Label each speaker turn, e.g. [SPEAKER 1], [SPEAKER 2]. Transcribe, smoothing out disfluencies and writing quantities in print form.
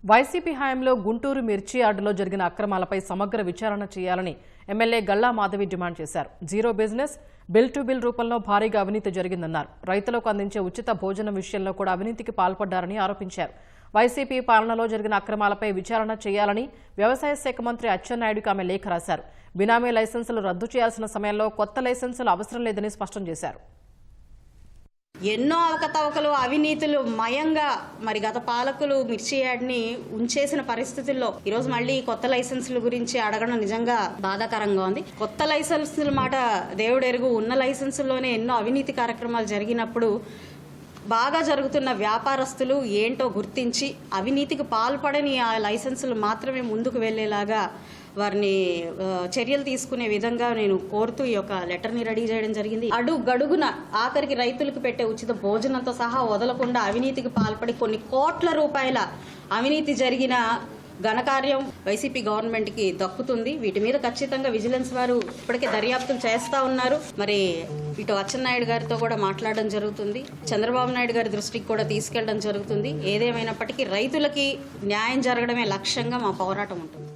[SPEAKER 1] YCP హయాంలో గుంటూరు మిర్చి యార్డులో జరిగిన అక్రమాలపై సమగ్ర విచారణ చేయాలని ఎమ్మెల్యే గల్లా మాధవి డిమాండ్ చేశారు. Zero business bill to bill రూపంలో భారీగా అవినీతి జరిగిందన్నారు. రైతులకు అందించే ఉచిత భోజనం విషయంలో కూడా అవినీతికి పాల్పడ్డారని ఆరోపించారు. వైసీపీ పాలనలో జరిగిన అక్రమాలపై విచారణ చేయాలని వ్యవసాయ శాఖ మంత్రి అచ్చెన్నాయుడుకి ఆమె లేఖ రాశారు. బినామీ లైసెన్సులు రద్దు చేయాల్సిన సమయంలో కొత్త లైసెన్సులు అవసరం లేదని స్పష్టం చేశారు.
[SPEAKER 2] ఎన్నో అవకతవకలు అవినీతులు మయంగా మరి గత పాలకులు మిర్చి యార్డ్ని ఉంచేసిన పరిస్థితుల్లో ఈరోజు మళ్ళీ కొత్త లైసెన్సుల గురించి అడగడం నిజంగా బాధాకరంగా ఉంది. కొత్త లైసెన్సుల మాట దేవుడెరుగు, ఉన్న లైసెన్సుల్లోనే ఎన్నో అవినీతి కార్యక్రమాలు జరిగినప్పుడు బాగా జరుగుతున్న వ్యాపారస్తులు ఏంటో గుర్తించి అవినీతికి పాల్పడని ఆ లైసెన్సులు మాత్రమే ముందుకు వెళ్లేలాగా వారిని చర్యలు తీసుకునే విధంగా నేను కోరుతూ ఈ యొక్క లెటర్ని రెడీ చేయడం జరిగింది. అడుగడుగున ఆఖరికి రైతులకు పెట్టే ఉచిత భోజనంతో సహా వదలకుండా అవినీతికి పాల్పడి కొన్ని కోట్ల రూపాయల అవినీతి జరిగిన ఘనకార్యం వైసీపీ గవర్నమెంట్కి దక్కుతుంది. వీటి మీద ఖచ్చితంగా విజిలెన్స్ వారు ఇప్పటికే దర్యాప్తులు చేస్తూ ఉన్నారు. మరి ఇటు అచ్చెన్నాయుడు గారితో కూడా మాట్లాడడం జరుగుతుంది. చంద్రబాబు నాయుడు గారి దృష్టికి కూడా తీసుకెళ్లడం జరుగుతుంది. ఏదేమైనప్పటికీ రైతులకి న్యాయం జరగడమే లక్ష్యంగా మా పోరాటం ఉంటుంది.